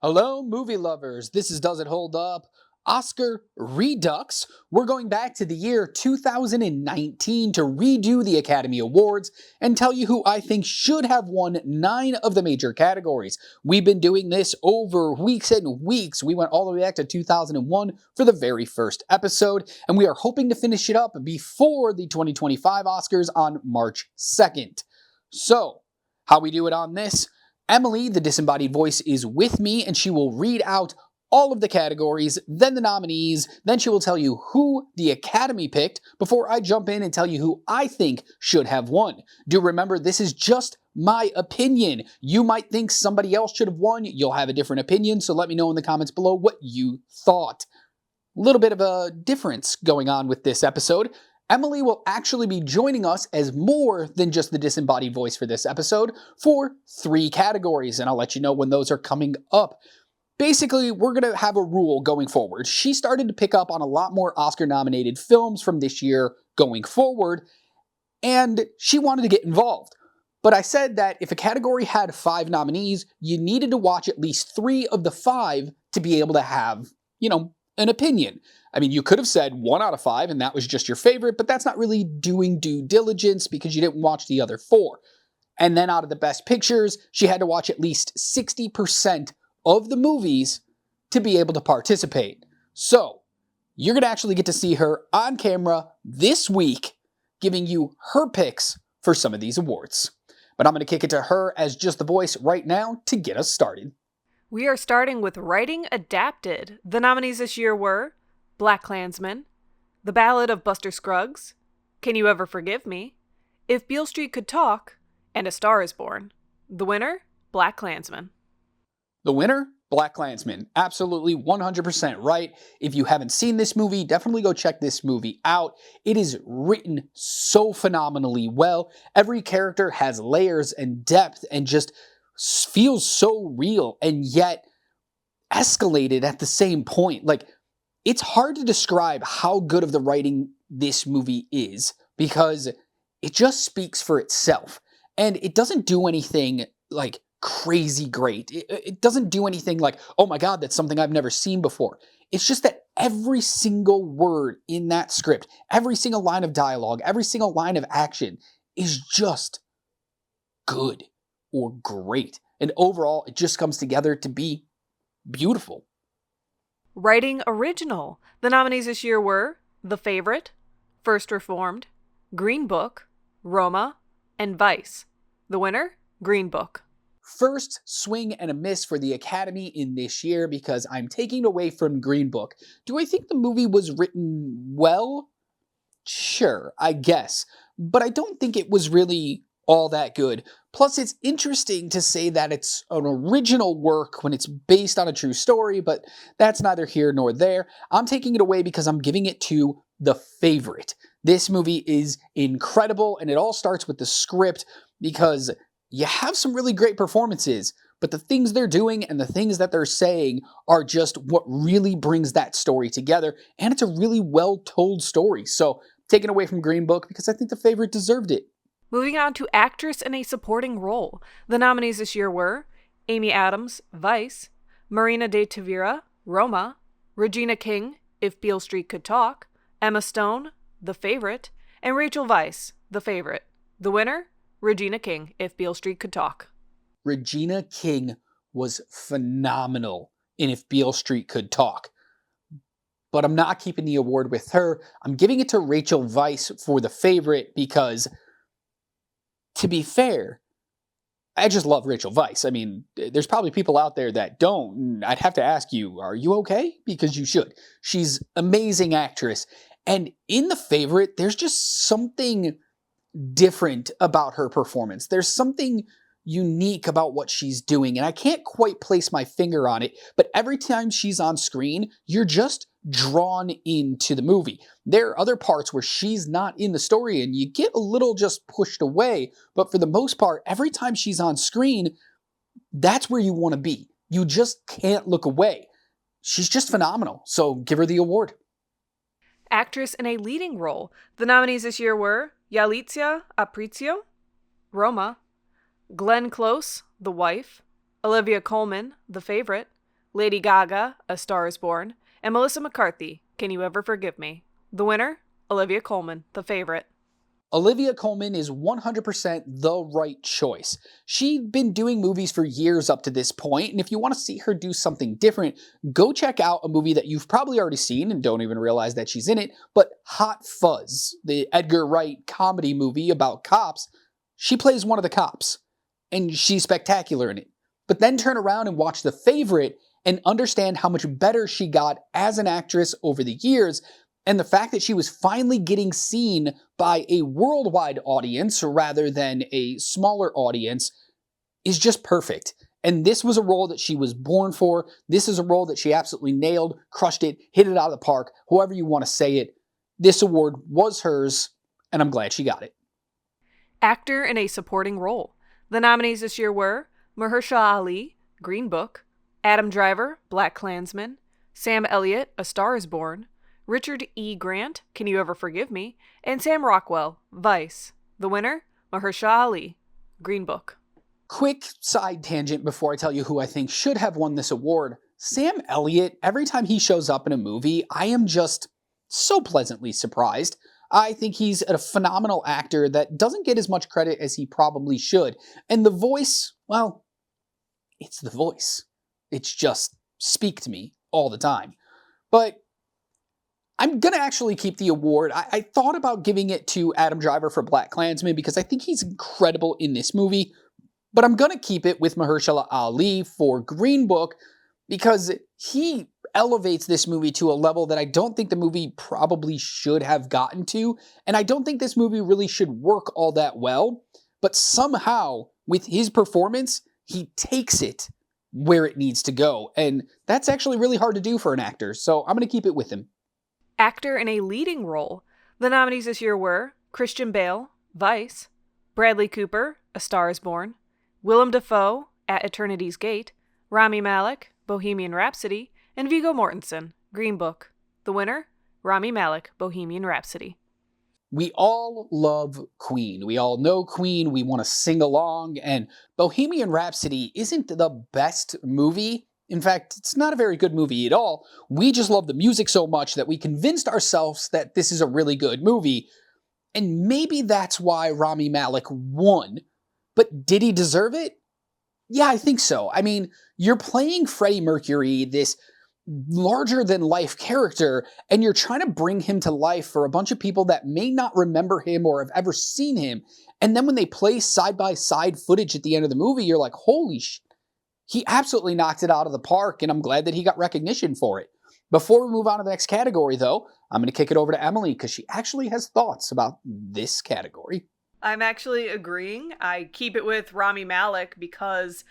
Hello, movie lovers. This is Does It Hold Up? Oscar Redux. We're going back to the year 2019 to redo the Academy Awards and tell you who I think should have won 9 of the major categories. We've been doing this over weeks and weeks. We went all the way back to 2001 for the very first episode, and we are hoping to finish it up before the 2025 Oscars on March 2nd. So, how we do it on this? Emily, the disembodied voice, is with me, and she will read out all of the categories, then the nominees, then she will tell you who the Academy picked before I jump in and tell you who I think should have won. Do remember, this is just my opinion. You might think somebody else should have won. You'll have a different opinion, so let me know in the comments below what you thought. A little bit of a difference going on with this episode. Emily will actually be joining us as more than just the disembodied voice for this episode for 3 categories, and I'll let you know when those are coming up. Basically, we're going to have a rule going forward. She started to pick up on a lot more Oscar-nominated films from this year going forward, and she wanted to get involved. But I said that if a category had 5 nominees, you needed to watch at least 3 of the 5 to be able to have, an opinion. I mean, you could have said 1 out of 5 and that was just your favorite, but that's not really doing due diligence because you didn't watch the other 4. And then out of the best pictures, she had to watch at least 60% of the movies to be able to participate. So, you're going to actually get to see her on camera this week giving you her picks for some of these awards. But I'm going to kick it to her as just the voice right now to get us started. We are starting with Writing Adapted. The nominees this year were BlacKkKlansman, The Ballad of Buster Scruggs, Can You Ever Forgive Me, If Beale Street Could Talk, and A Star Is Born. The winner, BlacKkKlansman. The winner, BlacKkKlansman. Absolutely 100% right. If you haven't seen this movie, definitely go check this movie out. It is written so phenomenally well. Every character has layers and depth and just feels so real and yet escalated at the same point. Like, it's hard to describe how good of the writing this movie is because it just speaks for itself. And it doesn't do anything like crazy great. It doesn't do anything like, oh my God, that's something I've never seen before. It's just that every single word in that script, every single line of dialogue, every single line of action is just good or great. And overall, it just comes together to be beautiful. Writing Original. The nominees this year were The Favorite, First Reformed, Green Book, Roma, and Vice. The winner, Green Book. First swing and a miss for the Academy in this year because I'm taking away from Green Book. Do I think the movie was written well? Sure, I guess. But I don't think it was really all that good. Plus, it's interesting to say that it's an original work when it's based on a true story, but that's neither here nor there. I'm taking it away because I'm giving it to The Favorite. This movie is incredible, and it all starts with the script because you have some really great performances, but the things they're doing and the things that they're saying are just what really brings that story together, and it's a really well-told story. So, taken away from Green Book because I think The Favorite deserved it. Moving on to Actress in a Supporting Role. The nominees this year were Amy Adams, Vice, Marina de Tavira, Roma, Regina King, If Beale Street Could Talk, Emma Stone, The Favorite, and Rachel Weisz, The Favorite. The winner, Regina King, If Beale Street Could Talk. Regina King was phenomenal in If Beale Street Could Talk. But I'm not keeping the award with her. I'm giving it to Rachel Weisz for The Favorite because, to be fair, I just love Rachel Weisz. I mean, there's probably people out there that don't. I'd have to ask you, are you okay? Because you should. She's an amazing actress. And in The Favorite, there's just something different about her performance. There's something unique about what she's doing, and I can't quite place my finger on it, but every time she's on screen, you're just drawn into the movie. There are other parts where she's not in the story and you get a little just pushed away, but for the most part, every time she's on screen, that's where you want to be. You just can't look away. She's just phenomenal, so give her the award. Actress in a Leading Role. The nominees this year were Yalitza Aparicio, Roma, Glenn Close, The Wife, Olivia Colman, The Favorite, Lady Gaga, A Star is Born, and Melissa McCarthy, Can You Ever Forgive Me? The winner? Olivia Colman, The Favorite. Olivia Colman is 100% the right choice. She'd been doing movies for years up to this point, and if you want to see her do something different, go check out a movie that you've probably already seen and don't even realize that she's in it, but Hot Fuzz, the Edgar Wright comedy movie about cops. She plays one of the cops, and she's spectacular in it. But then turn around and watch The Favorite and understand how much better she got as an actress over the years, and the fact that she was finally getting seen by a worldwide audience rather than a smaller audience is just perfect. And this was a role that she was born for. This is a role that she absolutely nailed, crushed it, hit it out of the park, however you want to say it. This award was hers, and I'm glad she got it. Actor in a supporting role. The nominees this year were Mahershala Ali, Green Book, Adam Driver, Black Klansman, Sam Elliott, A Star is Born, Richard E. Grant, Can You Ever Forgive Me? And Sam Rockwell, Vice. The winner? Mahershala Ali, Green Book. Quick side tangent before I tell you who I think should have won this award. Sam Elliott, every time he shows up in a movie, I am just so pleasantly surprised. I think he's a phenomenal actor that doesn't get as much credit as he probably should. And the voice, well, it's the voice. It's just speak to me all the time. But I'm going to actually keep the award. I thought about giving it to Adam Driver for Black Klansman because I think he's incredible in this movie, but I'm going to keep it with Mahershala Ali for Green Book because he elevates this movie to a level that I don't think the movie probably should have gotten to, and I don't think this movie really should work all that well, but somehow, with his performance, he takes it where it needs to go, and that's actually really hard to do for an actor, so I'm going to keep it with him. Actor in a leading role. The nominees this year were Christian Bale, Vice, Bradley Cooper, A Star is Born, Willem Dafoe, At Eternity's Gate, Rami Malek, Bohemian Rhapsody, and Viggo Mortensen, Green Book. The winner? Rami Malek, Bohemian Rhapsody. We all love Queen. We all know Queen. We want to sing along, and Bohemian Rhapsody isn't the best movie. In fact, it's not a very good movie at all. We just love the music so much that we convinced ourselves that this is a really good movie. And maybe that's why Rami Malek won. But did he deserve it? Yeah, I think so. I mean, you're playing Freddie Mercury, this larger-than-life character, and you're trying to bring him to life for a bunch of people that may not remember him or have ever seen him. And then when they play side-by-side footage at the end of the movie, you're like, holy shit. He absolutely knocked it out of the park, and I'm glad that he got recognition for it. Before we move on to the next category, though, I'm going to kick it over to Emily because she actually has thoughts about this category. I'm actually agreeing. I keep it with Rami Malek because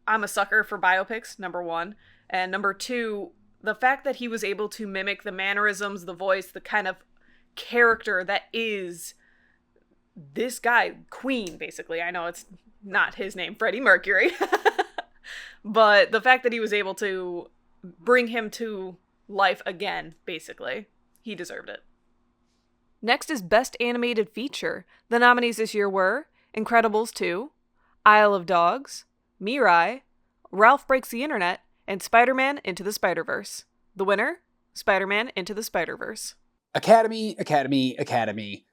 I'm a sucker for biopics, number one. And number two, the fact that he was able to mimic the mannerisms, the voice, the kind of character that is this guy, Queen, basically. I know it's not his name, Freddie Mercury. But the fact that he was able to bring him to life again, basically, he deserved it. Next is Best Animated Feature. The nominees this year were Incredibles 2, Isle of Dogs, Mirai, Ralph Breaks the Internet, and Spider-Man Into the Spider-Verse. The winner? Spider-Man Into the Spider-Verse. Academy, Academy, Academy.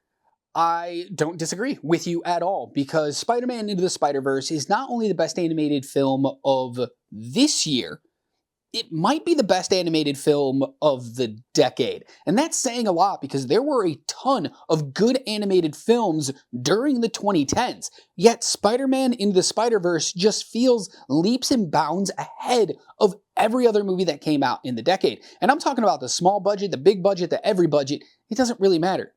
I don't disagree with you at all because Spider-Man Into the Spider-Verse is not only the best animated film of this year, it might be the best animated film of the decade. And that's saying a lot because there were a ton of good animated films during the 2010s. Yet Spider-Man Into the Spider-Verse just feels leaps and bounds ahead of every other movie that came out in the decade. And I'm talking about the small budget, the big budget, the every budget. It doesn't really matter.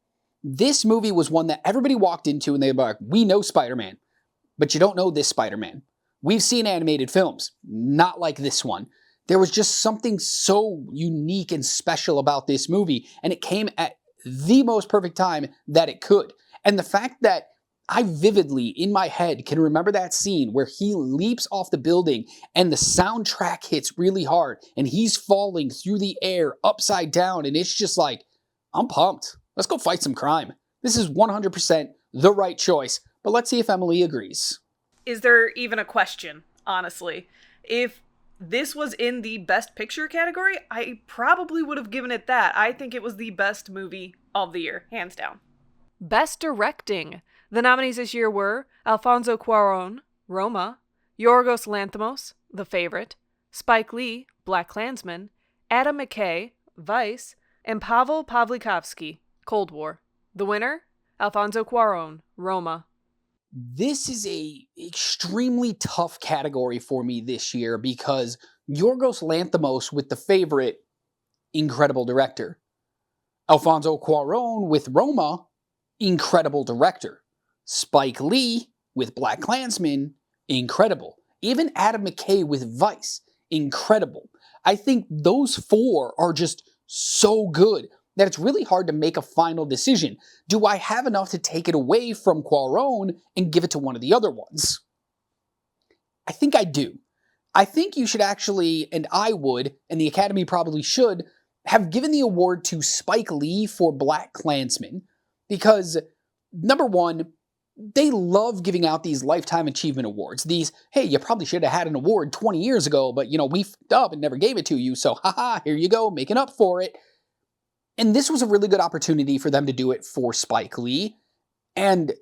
This movie was one that everybody walked into and they were like, we know Spider-Man, but you don't know this Spider-Man. We've seen animated films, not like this one. There was just something so unique and special about this movie, and it came at the most perfect time that it could. And the fact that I vividly, in my head, can remember that scene where he leaps off the building and the soundtrack hits really hard, and he's falling through the air upside down, and it's just like, I'm pumped. Let's go fight some crime. This is 100% the right choice, but let's see if Emily agrees. Is there even a question, honestly? If this was in the Best Picture category, I probably would have given it that. I think it was the best movie of the year, hands down. Best Directing. The nominees this year were Alfonso Cuarón, Roma, Yorgos Lanthimos, The Favorite, Spike Lee, BlacKkKlansman, Adam McKay, Vice, and Pavel Pawlikowski, Cold War. The winner? Alfonso Cuarón, Roma. This is a extremely tough category for me this year because Yorgos Lanthimos with The Favorite, incredible director. Alfonso Cuarón with Roma, incredible director. Spike Lee with BlacKkKlansman, incredible. Even Adam McKay with Vice, incredible. I think those four are just so good that it's really hard to make a final decision. Do I have enough to take it away from Cuarón and give it to one of the other ones? I think I do. I think you should actually, and I would, and the Academy probably should, have given the award to Spike Lee for BlacKkKlansman because, number one, they love giving out these Lifetime Achievement Awards. These, hey, you probably should have had an award 20 years ago, but, we f***ed up and never gave it to you, so haha, here you go, making up for it. And this was a really good opportunity for them to do it for Spike Lee. And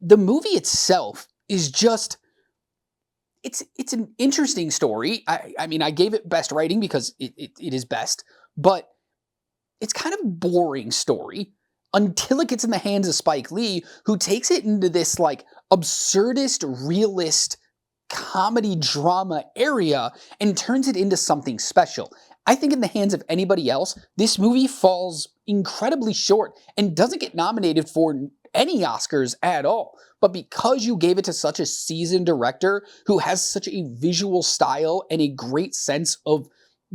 the movie itself is just, it's an interesting story. I mean, I gave it best writing because it is best, but it's kind of a boring story until it gets in the hands of Spike Lee, who takes it into this absurdist, realist comedy drama area and turns it into something special. I think in the hands of anybody else, this movie falls incredibly short and doesn't get nominated for any Oscars at all. But because you gave it to such a seasoned director who has such a visual style and a great sense of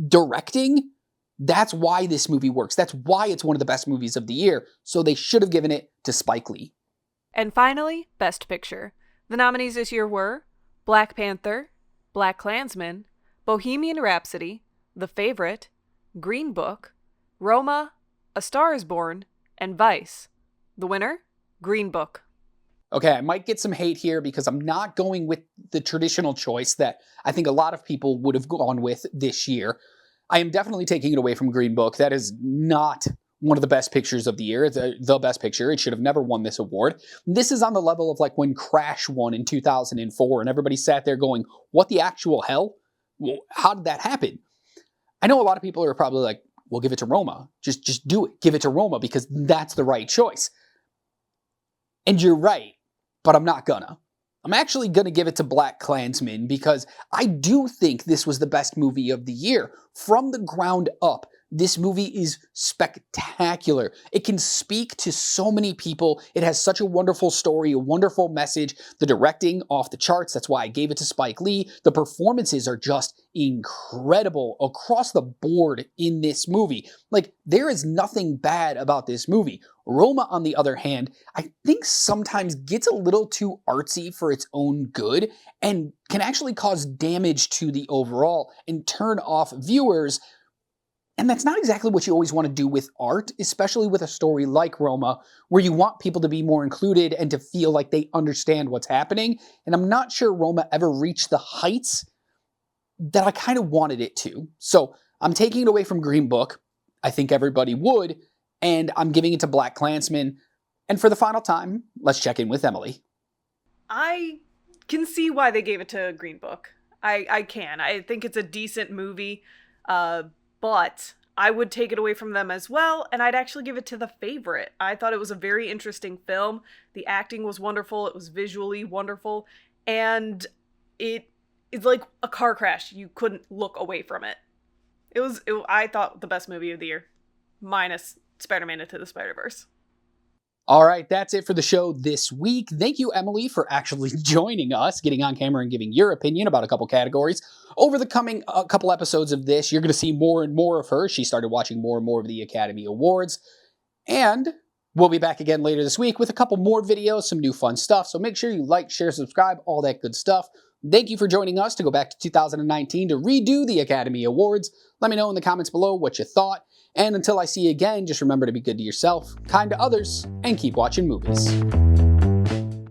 directing, that's why this movie works. That's why it's one of the best movies of the year. So they should have given it to Spike Lee. And finally, Best Picture. The nominees this year were Black Panther, BlacKkKlansman, Bohemian Rhapsody, The Favorite, Green Book, Roma, A Star is Born, and Vice. The winner? Green Book. Okay, I might get some hate here because I'm not going with the traditional choice that I think a lot of people would have gone with this year. I am definitely taking it away from Green Book. That is not one of the best pictures of the year. It's the best picture. It should have never won this award. This is on the level of when Crash won in 2004 and everybody sat there going, what the actual hell? Well, how did that happen? I know a lot of people are probably like, we'll give it to Roma. Just do it. Give it to Roma because that's the right choice. And you're right, but I'm not gonna. I'm actually gonna give it to BlacKkKlansman because I do think this was the best movie of the year. From the ground up, this movie is spectacular. It can speak to so many people. It has such a wonderful story, a wonderful message. The directing off the charts. That's why I gave it to Spike Lee. The performances are just incredible across the board in this movie. There is nothing bad about this movie. Roma, on the other hand, I think sometimes gets a little too artsy for its own good and can actually cause damage to the overall and turn off viewers. And that's not exactly what you always want to do with art, especially with a story like Roma, where you want people to be more included and to feel like they understand what's happening. And I'm not sure Roma ever reached the heights that I kind of wanted it to. So I'm taking it away from Green Book. I think everybody would. And I'm giving it to BlacKkKlansman. And for the final time, let's check in with Emily. I can see why they gave it to Green Book. I can. I think it's a decent movie. But I would take it away from them as well, and I'd actually give it to The Favorite. I thought it was a very interesting film. The acting was wonderful. It was visually wonderful. And it's like a car crash. You couldn't look away from it. I thought, the best movie of the year. Minus Spider-Man Into the Spider-Verse. All right, that's it for the show this week. Thank you, Emily, for actually joining us, getting on camera and giving your opinion about a couple categories. Over the coming couple episodes of this, you're going to see more and more of her. She started watching more and more of the Academy Awards. And we'll be back again later this week with a couple more videos, some new fun stuff. So make sure you like, share, subscribe, all that good stuff. Thank you for joining us to go back to 2019 to redo the Academy Awards. Let me know in the comments below what you thought. And until I see you again, just remember to be good to yourself, kind to others, and keep watching movies.